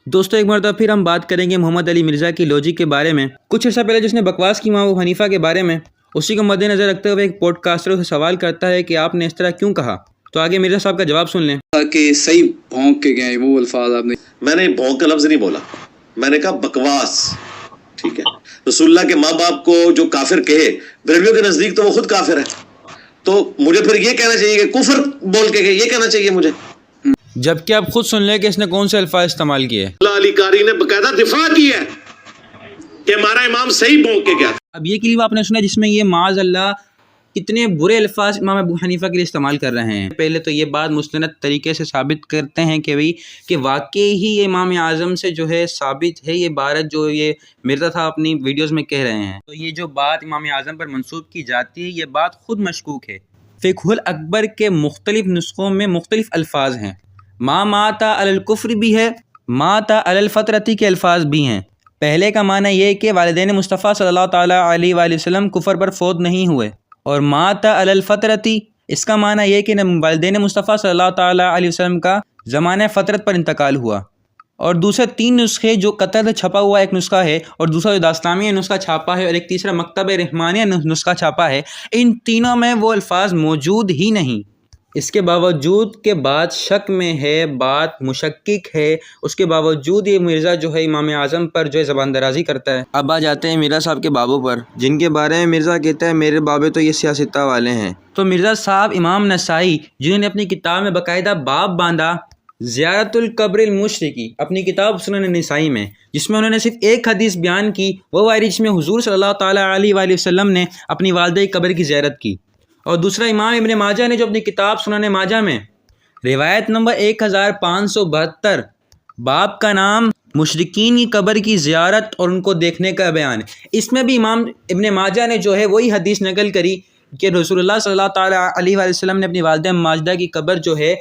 دوستو ایک مرتبہ پھر ہم بات کریں گے محمد علی مرزا کی لاجک کے بارے میں۔ کچھ عرصہ پہلے جس نے بکواس کی امام ابو حنیفہ کے بارے میں، اسی کو مد نظر رکھتے ہوئے ایک پوڈ کاسٹر سے سوال کرتا ہے کہ آپ نے اس طرح کیوں کہا؟ تو آگے مرزا صاحب کا جواب سن لیں کہ صحیح بھونک کے گئے وہ الفاظ آپ نے۔ میں نے بھونک کا لفظ نہیں بولا، میں نے کہا بکواس، ٹھیک ہے۔ رسول اللہ کے ماں باپ کو جو کافر کہے، بریلویوں کے نزدیک تو وہ خود کافر ہے، تو مجھے پھر یہ کہنا چاہیے کہ کفر بول کے گئے، یہ کہنا چاہیے مجھے۔ جبکہ آپ خود سن لیں کہ اس نے کون سے الفاظ استعمال کیے۔ اللہ علی قاری نے باقاعدہ دفاع کی ہے کہ ہمارا امام صحیح بھونک کے گیا۔ اب یہ کلپ آپ نے سنا جس میں یہ معاذ اللہ کتنے برے الفاظ امام ابو حنیفہ کے لیے استعمال کر رہے ہیں۔ پہلے تو یہ بات مستند طریقے سے ثابت کرتے ہیں کہ واقعی ہی یہ امام اعظم سے جو ہے ثابت ہے یہ عبارت جو یہ مرزا صاحب اپنی ویڈیوز میں کہہ رہے ہیں۔ تو یہ جو بات امام اعظم پر منسوب کی جاتی ہے یہ بات خود مشکوک ہے۔ فقہ الاکبر کے مختلف نسخوں میں مختلف الفاظ ہیں۔ ما ماتا علی الکفر بھی ہے، ماتا علی الفطرتی کے الفاظ بھی ہیں۔ پہلے کا معنی یہ کہ والدین مصطفیٰ صلی اللہ تعالیٰ علیہ وآلہ وسلم کفر پر فوت نہیں ہوئے، اور ماتا علی الفطرتی اس کا معنی یہ کہ والدین مصطفیٰ صلی اللہ تعالیٰ علیہ وسلم کا زمانہ فطرت پر انتقال ہوا۔ اور دوسرے تین نسخے جو قطر سے چھپا ہوا ایک نسخہ ہے، اور دوسرا جو داستانیہ نسخہ چھاپا ہے، اور ایک تیسرا مکتب رحمانیہ نسخہ چھاپا ہے، ان تینوں میں وہ الفاظ موجود ہی نہیں۔ اس کے باوجود کہ بات شک میں ہے، بات مشکک ہے، اس کے باوجود یہ مرزا جو ہے امام اعظم پر جو ہے زبان درازی کرتا ہے۔ اب آ جاتے ہیں مرزا صاحب کے بابوں پر، جن کے بارے میں مرزا کہتا ہے میرے بابے تو یہ سیاستہ والے ہیں۔ تو مرزا صاحب امام نسائی جنہوں نے اپنی کتاب میں باقاعدہ باب باندھا زیارت القبر المشرکی، اپنی کتاب سنن نسائی میں، جس میں انہوں نے صرف ایک حدیث بیان کی، وہ جس میں حضور صلی اللہ تعالیٰ علیہ وآلہ وسلم نے اپنی والدہ کی قبر کی زیارت کی۔ اور دوسرا امام ابن ماجہ نے جو اپنی کتاب سنن ماجہ میں روایت نمبر 1572 باب کا نام مشرکین کی قبر کی زیارت اور ان کو دیکھنے کا بیان، اس میں بھی امام ابن ماجہ نے جو ہے وہی حدیث نقل کری کہ رسول اللہ صلی اللہ تعالیٰ علیہ وآلہ وسلم نے اپنی والدہ ماجدہ کی قبر جو ہے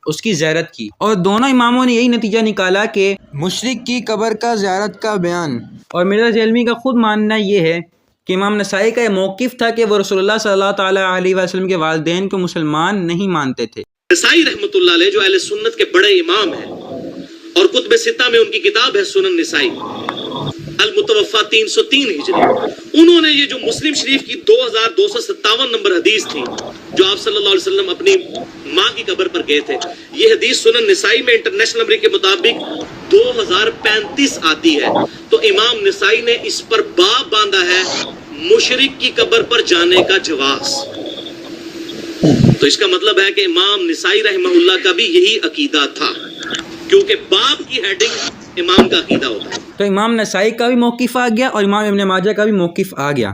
اس کی زیارت کی، اور دونوں اماموں نے یہی نتیجہ نکالا کہ مشرک کی قبر کا زیارت کا بیان۔ اور مرزا جہلمی کا خود ماننا یہ ہے کہ امام نسائی کا یہ موقف تھا کہ وہ رسول اللہ صلی اللہ تعالیٰ علیہ وسلم کے والدین کو مسلمان نہیں مانتے تھے۔ نسائی رحمۃ اللہ علیہ جو اہل سنت کے بڑے امام ہیں، اور کتب ستہ میں ان کی کتاب ہے سنن نسائی، المتوفا 303 ہجری، انہوں نے یہ جو مسلم شریف کی 2257 نمبر حدیث تھی جو آپ صلی اللہ علیہ وسلم اپنی ماں کی قبر پر گئے تھے، یہ حدیث سنن نسائی میں انٹرنیشنل نمبر کے مطابق 2035 آتی ہے۔ تو امام نسائی نے اس پر باب باندھا ہے مشرک کی قبر پر جانے کا جواز۔ تو اس کا مطلب ہے کہ امام نسائی رحمہ اللہ کا بھی یہی عقیدہ تھا، کیونکہ باب کی ہیڈنگ امام کا عقیدہ ہوتا ہے۔ تو امام نسائی کا بھی موقف آ گیا اور امام ابن ماجہ کا بھی موقف آ گیا۔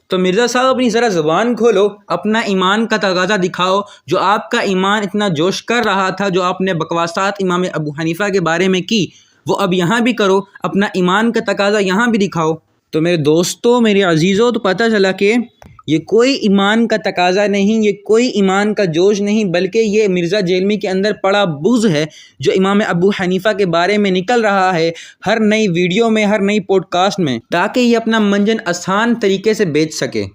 تو مرزا صاحب اپنی ذرا زبان کھولو، اپنا ایمان کا تقاضا دکھاؤ، جو آپ کا ایمان اتنا جوش کر رہا تھا، جو آپ نے بکواسات امام ابو حنیفہ کے بارے میں کی، وہ اب یہاں بھی کرو، اپنا ایمان کا تقاضا یہاں بھی دکھاؤ۔ تو میرے دوستو، میرے عزیزو، تو پتہ چلا کہ یہ کوئی ایمان کا تقاضا نہیں، یہ کوئی ایمان کا جوش نہیں، بلکہ یہ مرزا جہلمی کے اندر پڑا بغض ہے جو امام ابو حنیفہ کے بارے میں نکل رہا ہے ہر نئی ویڈیو میں، ہر نئی پوڈ کاسٹ میں، تاکہ یہ اپنا منجن آسان طریقے سے بیچ سکے۔